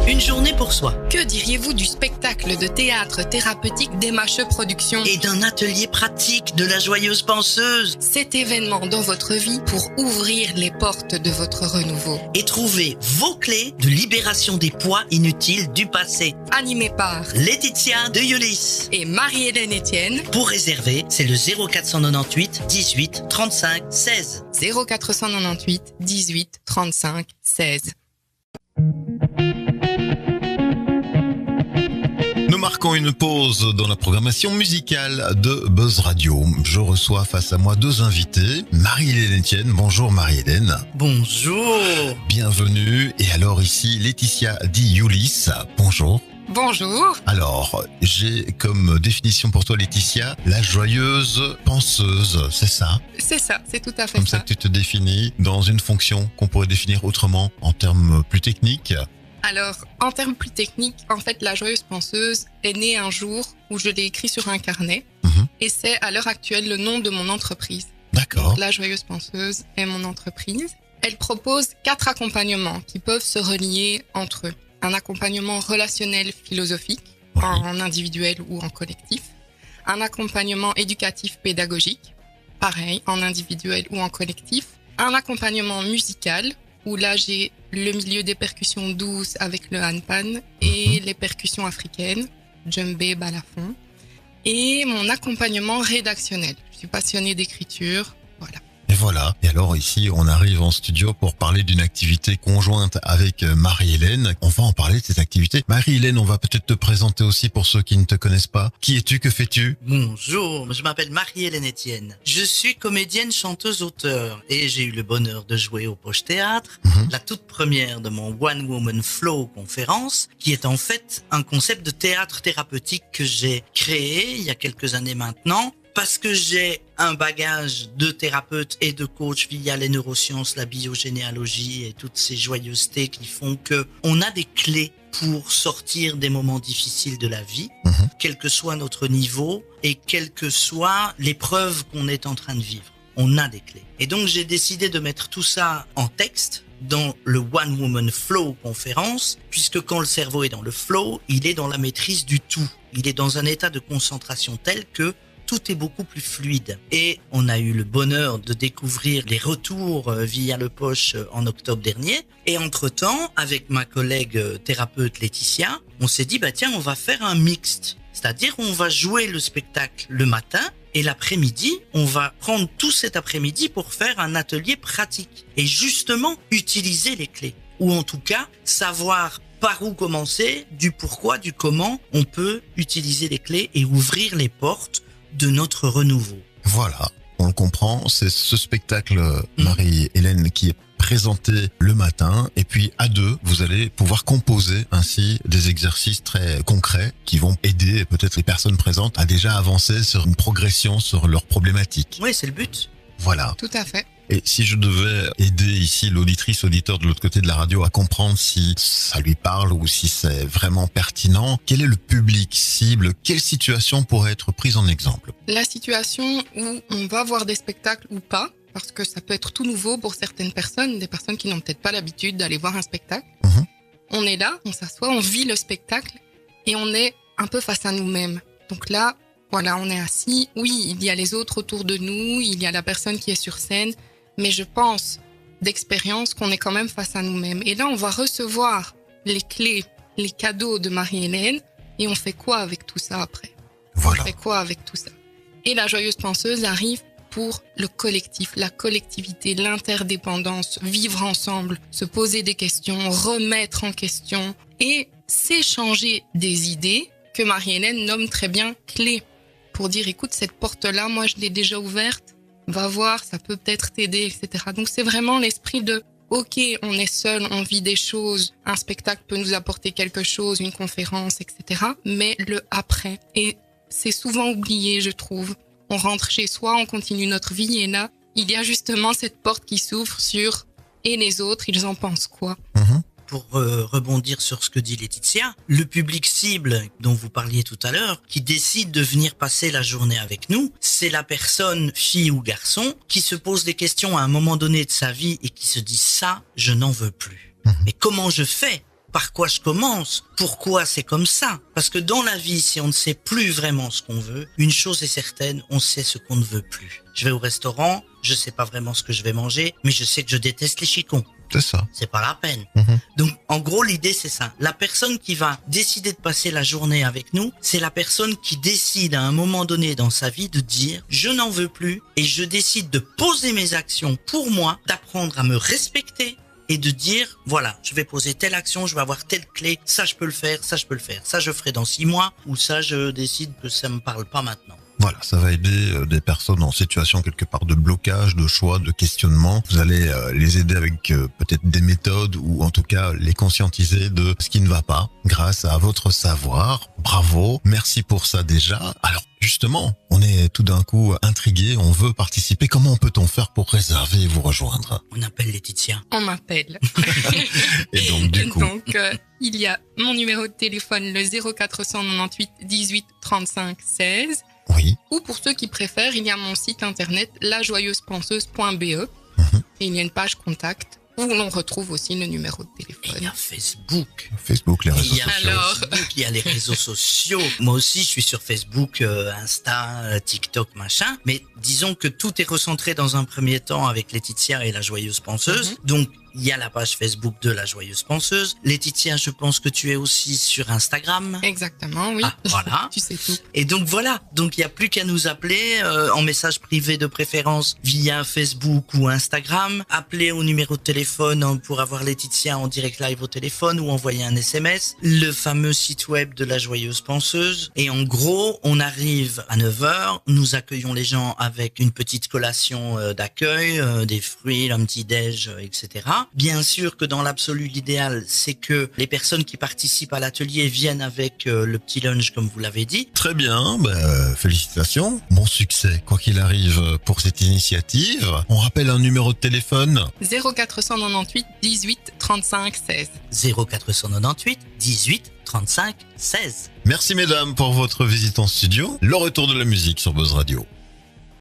Une journée pour soi. Que diriez-vous du spectacle de théâtre thérapeutique d'Emmache Productions Et d'un atelier pratique de la joyeuse penseuse. Cet événement dans votre vie pour ouvrir les portes de votre renouveau. Et trouver vos clés de libération des poids inutiles du passé. Animé par Laetitia de Ulysse. et Marie-Hélène Etienne. Pour réserver, c'est le 0498 18 35 16. 0498 18 35 16. Nous marquons une pause dans la programmation musicale de Buzz Radio. Je reçois face à moi deux invités. Marie-Hélène Etienne. Bonjour Marie-Hélène. Bonjour. Bienvenue. Et alors ici, Laetitia dit Ulysse. Bonjour. Bonjour. Alors, j'ai comme définition pour toi Laetitia, la joyeuse penseuse, c'est ça? C'est ça, c'est tout à fait Comme ça que tu te définis dans une fonction qu'on pourrait définir autrement en termes plus techniques. Alors, en termes plus techniques, en fait, la joyeuse penseuse est née un jour où je l'ai écrit sur un carnet. Et c'est à l'heure actuelle le nom de mon entreprise. D'accord. Donc, la joyeuse penseuse est mon entreprise. Elle propose 4 accompagnements qui peuvent se relier entre eux. Un accompagnement relationnel philosophique, Oui. en individuel ou en collectif. Un accompagnement éducatif pédagogique, pareil, en individuel ou en collectif. Un accompagnement musical, où là j'ai le milieu des percussions douces avec le handpan et les percussions africaines, djembé, balafon. Et mon accompagnement rédactionnel. Je suis passionnée d'écriture, voilà. Et voilà. Et alors ici, on arrive en studio pour parler d'une activité conjointe avec Marie-Hélène. On va en parler de cette activité. Marie-Hélène, on va peut-être te présenter aussi pour ceux qui ne te connaissent pas. Qui es-tu? Que fais-tu? Bonjour, je m'appelle Marie-Hélène Etienne. Je suis comédienne, chanteuse, auteur et j'ai eu le bonheur de jouer au Poche Théâtre, la toute première de mon One Woman Flow conférence, qui est en fait un concept de théâtre thérapeutique que j'ai créé il y a quelques années maintenant. Parce que j'ai un bagage de thérapeute et de coach via les neurosciences, la biogénéalogie et toutes ces joyeusetés qui font que on a des clés pour sortir des moments difficiles de la vie, quel que soit notre niveau et quelle que soit l'épreuve qu'on est en train de vivre. On a des clés. Et donc j'ai décidé de mettre tout ça en texte dans le One Woman Flow conférence, puisque quand le cerveau est dans le flow, il est dans la maîtrise du tout. Il est dans un état de concentration tel que tout est beaucoup plus fluide. Et on a eu le bonheur de découvrir les retours via le Poche en octobre dernier. Et entre-temps, avec ma collègue thérapeute Laetitia, on s'est dit, tiens, on va faire un mixte. C'est-à-dire, on va jouer le spectacle le matin et l'après-midi, on va prendre tout cet après-midi pour faire un atelier pratique. Et justement, utiliser les clés. Ou en tout cas, savoir par où commencer, du pourquoi, du comment, on peut utiliser les clés et ouvrir les portes de notre renouveau. Voilà, on le comprend, c'est ce spectacle Marie-Hélène qui est présenté le matin et puis à deux, vous allez pouvoir composer ainsi des exercices très concrets qui vont aider peut-être les personnes présentes à déjà avancer sur une progression sur leurs problématiques. Oui, c'est le but. Voilà. Tout à fait. Et si je devais aider ici l'auditrice, auditeur de l'autre côté de la radio à comprendre si ça lui parle ou si c'est vraiment pertinent, quel est le public cible? Quelle situation pourrait être prise en exemple? La situation où on va voir des spectacles ou pas, parce que ça peut être tout nouveau pour certaines personnes, des personnes qui n'ont peut-être pas l'habitude d'aller voir un spectacle. On est là, on s'assoit, on vit le spectacle et on est un peu face à nous-mêmes. Donc là, voilà, on est assis. Oui, il y a les autres autour de nous, il y a la personne qui est sur scène, mais je pense d'expérience qu'on est quand même face à nous-mêmes. Et là, on va recevoir les clés, les cadeaux de Marie-Hélène et on fait quoi avec tout ça après? Voilà. On fait quoi avec tout ça? Et la joyeuse penseuse arrive pour le collectif, la collectivité, l'interdépendance, vivre ensemble, se poser des questions, remettre en question et s'échanger des idées que Marie-Hélène nomme très bien clés pour dire écoute, cette porte-là, moi je l'ai déjà ouverte, va voir, ça peut peut-être t'aider, etc. Donc c'est vraiment l'esprit de ok, on est seul, on vit des choses, un spectacle peut nous apporter quelque chose, une conférence, etc. Mais le après, et c'est souvent oublié, je trouve. On rentre chez soi, on continue notre vie et là, il y a justement cette porte qui s'ouvre sur et les autres, ils en pensent quoi? Pour rebondir sur ce que dit Laetitia, le public cible dont vous parliez tout à l'heure, qui décide de venir passer la journée avec nous, c'est la personne, fille ou garçon, qui se pose des questions à un moment donné de sa vie et qui se dit ça, je n'en veux plus. Mais comment je fais par quoi je commence, pourquoi c'est comme ça. Parce que dans la vie, si on ne sait plus vraiment ce qu'on veut, une chose est certaine, on sait ce qu'on ne veut plus. Je vais au restaurant, je sais pas vraiment ce que je vais manger, mais je sais que je déteste les chicons. C'est ça. C'est pas la peine. Mhm. Donc, en gros, l'idée, c'est ça. La personne qui va décider de passer la journée avec nous, c'est la personne qui décide à un moment donné dans sa vie de dire, je n'en veux plus et je décide de poser mes actions pour moi, d'apprendre à me respecter et de dire, voilà, je vais poser telle action, je vais avoir telle clé, ça je peux le faire, ça je peux le faire, ça je ferai dans 6 mois ou ça je décide que ça me parle pas maintenant. Voilà, ça va aider des personnes en situation quelque part de blocage, de choix, de questionnement. Vous allez les aider avec peut-être des méthodes ou en tout cas les conscientiser de ce qui ne va pas grâce à votre savoir. Bravo, merci pour ça déjà. Alors justement, on est tout d'un coup intrigué, on veut participer. Comment peut-on faire pour réserver et vous rejoindre? On appelle Laetitia. On m'appelle. Et donc du coup, Il y a mon numéro de téléphone, le 0498 18 35 16. oui, Ou pour ceux qui préfèrent, il y a mon site internet lajoyeuspenseuse.be et il y a une page contact où l'on retrouve aussi le numéro de Et il téléphone. y a Facebook. Facebook, les réseaux Il y a sociaux. Alors. Facebook, il y a les réseaux sociaux. Moi aussi, je suis sur Facebook, Insta, TikTok, machin. Mais disons que tout est recentré dans un premier temps avec Laetitia et la Joyeuse Penseuse. Donc, il y a la page Facebook de la Joyeuse Penseuse. Laetitia, je pense que tu es aussi sur Instagram. Exactement, oui. Ah, voilà. Tu sais tout. Et donc voilà, donc il n'y a plus qu'à nous appeler en message privé de préférence via Facebook ou Instagram, appeler au numéro de téléphone pour avoir Laetitia en direct live au téléphone ou envoyer un SMS, le fameux site web de la Joyeuse Penseuse. Et en gros, on arrive à 9h, nous accueillons les gens avec une petite collation d'accueil, des fruits, un petit déj, etc. Bien sûr que dans l'absolu, l'idéal, c'est que les personnes qui participent à l'atelier viennent avec le petit lunch comme vous l'avez dit. Très bien, félicitations. Bon succès, quoi qu'il arrive, pour cette initiative. On rappelle un numéro de téléphone. 0498 18 35 16. 0498 18 35 16. Merci mesdames pour votre visite en studio. Le retour de la musique sur Buzz Radio.